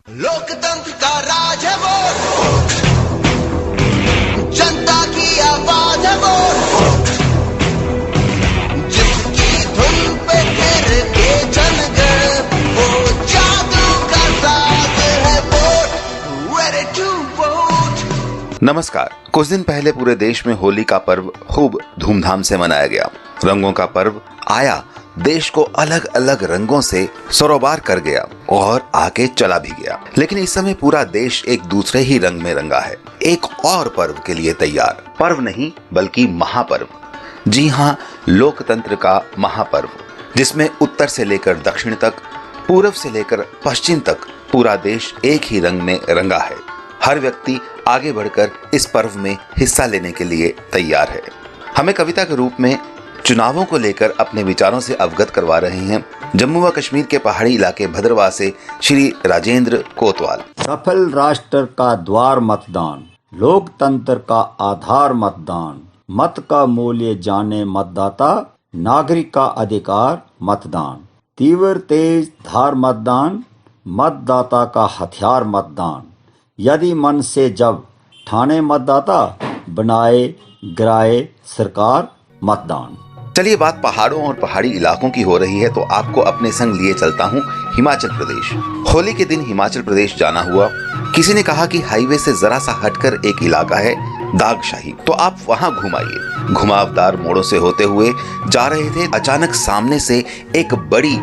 लोकतंत्र का राज है वोट, जनता की आवाज है वोट, जिसकी धुन पे फिर के जनगण, वो जादू का साथ है वोट, ready to vote। नमस्कार। कुछ दिन पहले पूरे देश में होली का पर्व खूब धूमधाम से मनाया गया। रंगों का पर्व आया, देश को अलग अलग रंगों से सरोबार कर गया और आगे चला भी गया। लेकिन इस समय पूरा देश एक दूसरे ही रंग में रंगा है, एक और पर्व के लिए तैयार। पर्व नहीं बल्कि महापर्व। जी हाँ, लोकतंत्र का महापर्व, जिसमें उत्तर से लेकर दक्षिण तक, पूर्व से लेकर पश्चिम तक पूरा देश एक ही रंग में रंगा है। हर व्यक्ति आगे बढ़कर इस पर्व में हिस्सा लेने के लिए तैयार है। हमें कविता के रूप में चुनावों को लेकर अपने विचारों से अवगत करवा रहे हैं जम्मू व कश्मीर के पहाड़ी इलाके भद्रवाह से श्री राजेंद्र कोतवाल। सफल राष्ट्र का द्वार मतदान, लोकतंत्र का आधार मतदान, मत का मूल्य जाने मतदाता, नागरिक का अधिकार मतदान, तीव्र तेज धार मतदान, मतदाता का हथियार मतदान, यदि मन से जब ठाने मतदाता, बनाए गिराए सरकार मतदान। चलिए, बात पहाड़ों और पहाड़ी इलाकों की हो रही है तो आपको अपने संग लिए चलता हूँ हिमाचल प्रदेश। होली के दिन हिमाचल प्रदेश जाना हुआ। किसी ने कहा कि हाईवे से जरा सा हटकर एक इलाका है दागशाही, तो आप वहां घुमाइए। घुमावदार मोड़ों से होते हुए जा रहे थे, अचानक सामने से एक बड़ी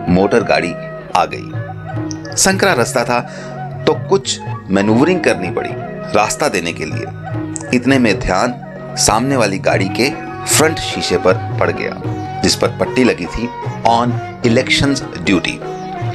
मोटर गाड़ी आ गई। संकरा रास्ता था तो कुछ मैनूवरिंग करनी पड़ी रास्ता देने के लिए। इतने में ध्यान सामने वाली गाड़ी के फ्रंट शीशे पर पड़ गया, जिस पर पट्टी लगी थी ऑन इलेक्शंस ड्यूटी,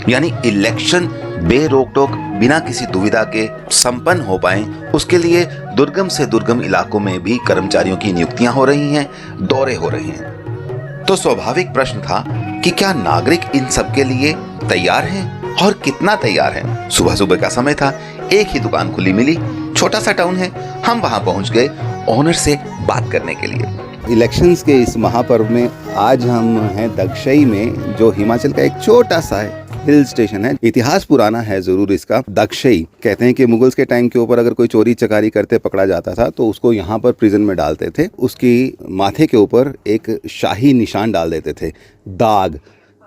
यानी इलेक्शन बेरोक टोक बिना किसी दुविधा के संपन्न हो पाए, उसके लिए दुर्गम से दुर्गम इलाकों में भी कर्मचारियों की नियुक्तियां हो रही हैं, दौरे हो रहे हैं। तो स्वाभाविक प्रश्न था कि क्या नागरिक इन सब के लिए तैयार हैं और कितना तैयार हैं। सुबह सुबह का समय था, एक ही दुकान खुली मिली, छोटा सा टाउन है। हम वहां पहुंच गए ओनर से बात करने के लिए। इलेक्शंस के इस महापर्व में आज हम हैं दक्षई में, जो हिमाचल का एक छोटा सा हिल स्टेशन है। इतिहास पुराना है जरूर इसका। दक्षई कहते हैं कि मुगल्स के टाइम के ऊपर अगर कोई चोरी चकारी करते पकड़ा जाता था तो उसको यहाँ पर प्रिजन में डालते थे। उसकी माथे के ऊपर एक शाही निशान डाल देते थे, दाग।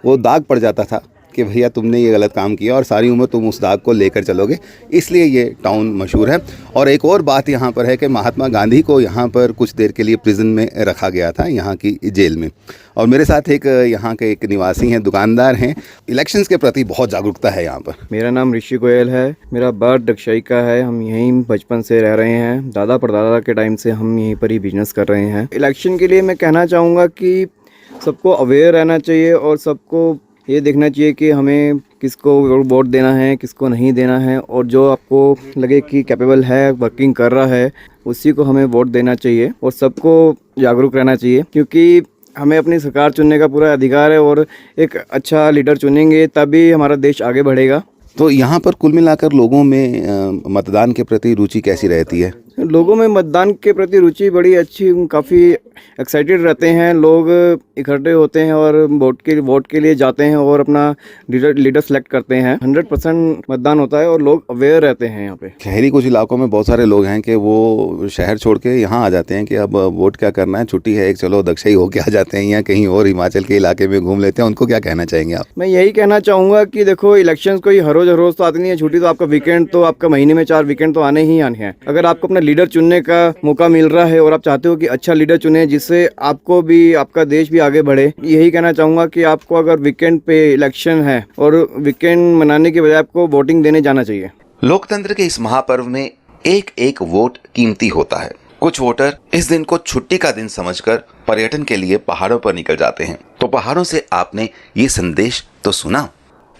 वो दाग पड़ जाता था कि भैया तुमने ये गलत काम किया और सारी उम्र तुम उस दाग को लेकर चलोगे, इसलिए ये टाउन मशहूर है। और एक और बात यहाँ पर है कि महात्मा गांधी को यहाँ पर कुछ देर के लिए प्रिजन में रखा गया था, यहाँ की जेल में। और मेरे साथ एक यहाँ के एक निवासी हैं, दुकानदार हैं। इलेक्शंस के प्रति बहुत जागरूकता है यहाँ पर। मेरा नाम ऋषि गोयल है, मेरा बर्थ दक्षई का है। हम यहीं बचपन से रह रहे हैं, दादा परदादा के टाइम से हम यहीं पर ही बिजनेस कर रहे हैं। इलेक्शन के लिए मैं कहना चाहूँगा कि सबको अवेयर रहना चाहिए और सबको ये देखना चाहिए कि हमें किसको वोट देना है, किसको नहीं देना है, और जो आपको लगे कि कैपेबल है, वर्किंग कर रहा है, उसी को हमें वोट देना चाहिए। और सबको जागरूक रहना चाहिए, क्योंकि हमें अपनी सरकार चुनने का पूरा अधिकार है और एक अच्छा लीडर चुनेंगे तभी हमारा देश आगे बढ़ेगा। तो यहाँ पर कुल मिलाकर लोगों में मतदान के प्रति रुचि कैसी रहती है? लोगों में मतदान के प्रति रुचि बड़ी अच्छी, काफ़ी एक्साइटेड रहते हैं। लोग इकट्ठे होते हैं और वोट के लिए जाते हैं और अपना लीडर सेलेक्ट करते हैं। 100% मतदान होता है और लोग अवेयर रहते हैं यहाँ पे। शहरी कुछ इलाकों में बहुत सारे लोग हैं कि वो शहर छोड़ के यहाँ आ जाते हैं कि अब वोट क्या करना है, छुट्टी है एक, चलो दक्षई होके आ जाते हैं या कहीं और हिमाचल के इलाके में घूम लेते हैं। उनको क्या कहना चाहेंगे आप? मैं यही कहना चाहूँगा कि देखो, इलेक्शन कोई हर रोज तो आती नहीं है छुट्टी, तो आपका वीकेंड तो आपका महीने में 4 वीकेंड तो आने ही आने हैं। अगर आपको अपना लीडर चुनने का मौका मिल रहा है और आप चाहते हो कि अच्छा लीडर चुने जिससे आपको भी, आपका देश भी आगे बढ़े, यही कहना चाहूँगा कि आपको अगर वीकेंड पे इलेक्शन है और वीकेंड मनाने के बजाय आपको वोटिंग देने जाना चाहिए। लोकतंत्र के इस महापर्व में एक एक वोट कीमती होता है। कुछ वोटर इस दिन को छुट्टी का दिन समझकर पर्यटन के लिए पहाड़ों पर निकल जाते हैं। तो पहाड़ों से आपने ये संदेश तो सुना।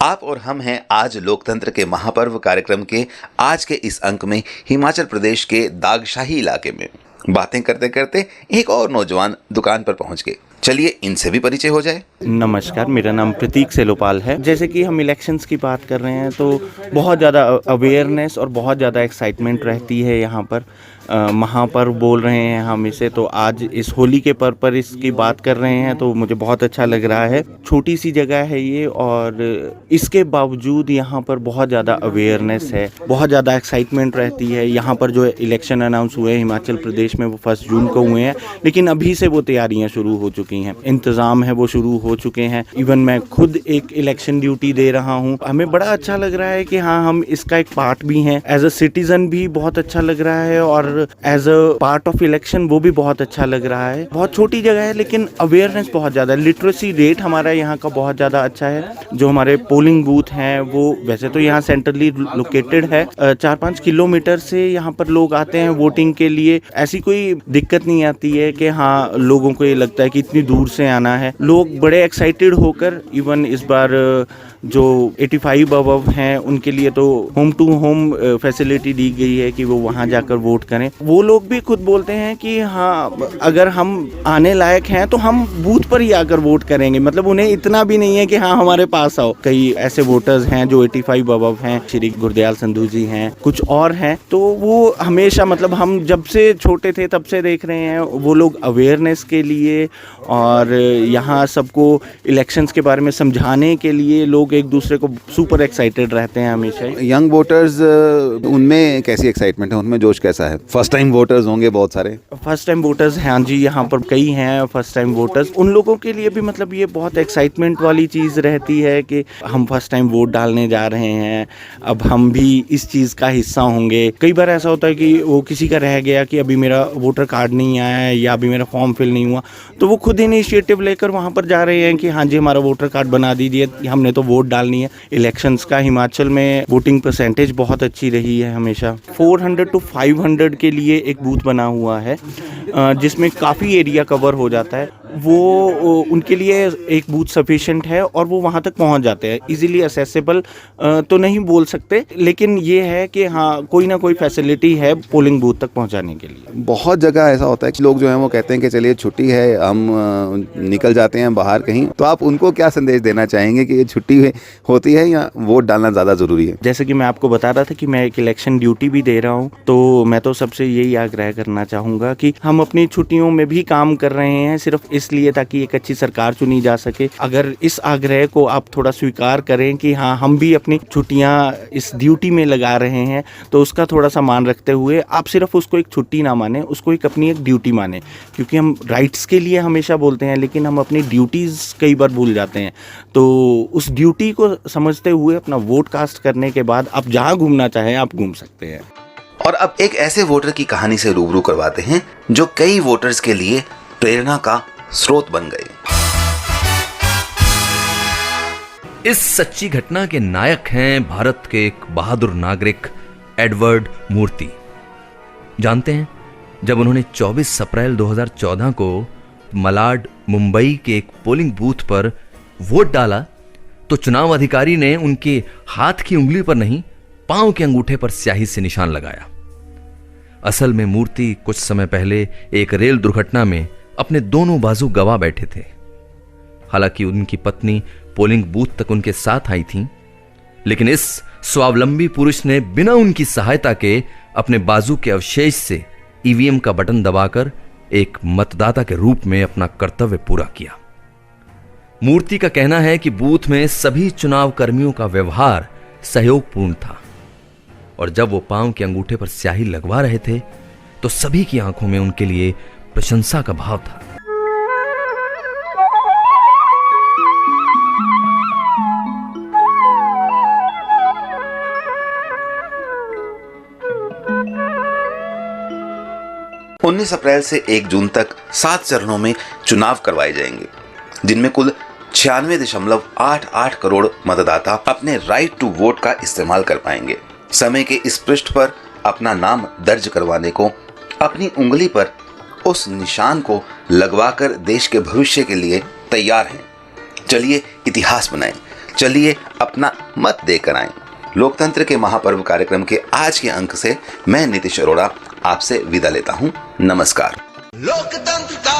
आप और हम हैं आज लोकतंत्र के महापर्व कार्यक्रम के आज के इस अंक में हिमाचल प्रदेश के दागशाही इलाके में। बातें करते करते एक और नौजवान दुकान पर पहुंच गए। चलिए इनसे भी परिचय हो जाए। नमस्कार, मेरा नाम प्रतीक सेलोपाल है। जैसे कि हम इलेक्शंस की बात कर रहे हैं तो बहुत ज़्यादा अवेयरनेस और बहुत ज़्यादा एक्साइटमेंट रहती है यहाँ पर। महापर्व बोल रहे हैं हम इसे, तो आज इस होली के पर्व पर इसकी बात कर रहे हैं तो मुझे बहुत अच्छा लग रहा है। छोटी सी जगह है ये और इसके बावजूद यहाँ पर बहुत ज़्यादा अवेयरनेस है, बहुत ज़्यादा एक्साइटमेंट रहती है। यहाँ पर जो इलेक्शन अनाउंस हुए हिमाचल प्रदेश में वो 1 जून को हुए हैं, लेकिन अभी से वो तैयारियाँ शुरू हो चुकी हैं, इंतज़ाम है वो शुरू हो चुके हैं। इवन मैं खुद एक इलेक्शन ड्यूटी दे रहा हूँ। हमें बड़ा अच्छा लग रहा है कि हाँ, हम इसका एक पार्ट भी हैं। एज अ सिटीज़न भी बहुत अच्छा लग रहा है और as a part of election वो भी बहुत अच्छा लग रहा है। बहुत छोटी जगह है लेकिन अवेयरनेस बहुत ज़्यादा, लिटरेसी रेट हमारा यहाँ का बहुत ज़्यादा अच्छा है। जो हमारे पोलिंग बूथ हैं वो वैसे तो यहाँ सेंट्रली लोकेटेड है, 4-5 किलोमीटर से यहाँ पर लोग आते हैं वोटिंग के लिए। ऐसी कोई दिक्कत नहीं आती है कि हाँ लोगों को ये लगता है कि इतनी दूर से आना है। लोग बड़े एक्साइटेड होकर, इवन इस बार जो 85 अबव हैं उनके लिए तो होम टू होम फैसिलिटी दी गई है कि वो वहाँ जाकर वोट करें। वो लोग भी खुद बोलते हैं कि हाँ, अगर हम आने लायक हैं तो हम बूथ पर ही आकर वोट करेंगे। मतलब उन्हें इतना भी नहीं है कि हाँ हमारे पास आओ। कई ऐसे वोटर्स हैं जो 85 अबव हैं, श्री गुरदयाल संधू जी हैं, कुछ और हैं, तो वो हमेशा, मतलब हम जब से छोटे थे तब से देख रहे हैं वो लोग अवेयरनेस के लिए और यहाँ सबको इलेक्शंस के बारे में समझाने के लिए लोग एक दूसरे को सुपर एक्साइटेड रहते हैं हमेशा ही। यंग वोटर्स, उनमें कैसी एक्साइटमेंट है, उनमें जोश कैसा है? फर्स्ट टाइम वोटर्स होंगे बहुत सारे। फर्स्ट टाइम वोटर्स हैं, हाँ जी, यहाँ पर कई हैं फर्स्ट टाइम वोटर्स। उन लोगों के लिए भी मतलब ये बहुत एक्साइटमेंट वाली चीज़ रहती है कि हम फर्स्ट टाइम वोट डालने जा रहे हैं, अब हम भी इस चीज़ का हिस्सा होंगे। कई बार ऐसा होता है कि वो किसी का रह गया कि अभी मेरा वोटर कार्ड नहीं आया है या अभी मेरा फॉर्म फिल नहीं हुआ, तो वो खुद इनिशिएटिव लेकर वहाँ पर जा रहे हैं कि हाँ जी हमारा वोटर कार्ड बना दीजिए, हमने तो वोट डालनी है। इलेक्शंस का हिमाचल में वोटिंग परसेंटेज बहुत अच्छी रही है हमेशा। 400 to 500 के लिए एक बूथ बना हुआ है जिसमें काफ़ी एरिया कवर हो जाता है। वो उनके लिए एक बूथ सफिशिएंट है और वो वहाँ तक पहुँच जाते हैं। इजीली असेसेबल तो नहीं बोल सकते, लेकिन ये है कि हाँ कोई ना कोई फैसिलिटी है पोलिंग बूथ तक पहुँचाने के लिए। बहुत जगह ऐसा होता है कि लोग जो हैं वो कहते हैं कि चलिए छुट्टी है, हम निकल जाते हैं बाहर कहीं, तो आप उनको क्या संदेश देना चाहेंगे कि ये छुट्टी होती है या वोट डालना ज़्यादा ज़रूरी है? जैसे कि मैं आपको बता रहा था कि मैं एक इलेक्शन ड्यूटी भी दे रहा हूँ, तो मैं तो सबसे यही आग्रह करना चाहूँगा कि हम अपनी छुट्टियों में भी काम कर रहे हैं सिर्फ इसलिए ताकि एक अच्छी सरकार चुनी जा सके। अगर इस आग्रह को आप थोड़ा स्वीकार करें कि हाँ हम भी अपनी छुट्टियाँ इस ड्यूटी में लगा रहे हैं, तो उसका थोड़ा सा मान रखते हुए आप सिर्फ उसको एक छुट्टी ना माने, उसको एक अपनी एक ड्यूटी माने। क्योंकि हम राइट्स के लिए हमेशा बोलते हैं लेकिन हम अपनी ड्यूटीज़ कई बार भूल जाते हैं। तो उस ड्यूटी को समझते हुए अपना वोट कास्ट करने के बाद आप जहाँ घूमना चाहें आप घूम सकते हैं। और अब एक ऐसे वोटर की कहानी से रूबरू करवाते हैं जो कई वोटर्स के लिए प्रेरणा का स्रोत बन गए। इस सच्ची घटना के नायक हैं भारत के एक बहादुर नागरिक एडवर्ड मूर्ति। जानते हैं, जब उन्होंने 24 अप्रैल 2014 को मलाड मुंबई के एक पोलिंग बूथ पर वोट डाला तो चुनाव अधिकारी ने उनके हाथ की उंगली पर नहीं, पांव के अंगूठे पर स्याही से निशान लगाया। असल में मूर्ति कुछ समय पहले एक रेल दुर्घटना में अपने दोनों बाजू गवा बैठे थे। हालांकि उनकी पत्नी पोलिंग बूथ तक उनके साथ आई थीं, लेकिन इस स्वावलंबी पुरुष ने बिना उनकी सहायता के अपने बाजू के अवशेष से ईवीएम का बटन दबाकर एक मतदाता के रूप में अपना कर्तव्य पूरा किया। मूर्ति का कहना है कि बूथ में सभी चुनाव कर्मियों का व्यवहार सहयोगपूर्ण था और जब वो पांव के अंगूठे पर स्याही लगवा रहे थे तो सभी की आंखों में उनके लिए प्रशंसा का भाव था। उन्नीस अप्रैल से 1 जून तक 7 चरणों में चुनाव करवाए जाएंगे, जिनमें कुल 96.88 करोड़ मतदाता अपने राइट टू वोट का इस्तेमाल कर पाएंगे। समय के इस पृष्ठ पर अपना नाम दर्ज करवाने को, अपनी उंगली पर उस निशान को लगवाकर देश के भविष्य के लिए तैयार हैं। चलिए इतिहास बनाएं, चलिए अपना मत देकर आएं। लोकतंत्र के महापर्व कार्यक्रम के आज के अंक से मैं नीतीश अरोड़ा आपसे विदा लेता हूं। नमस्कार। लोकतंत्र का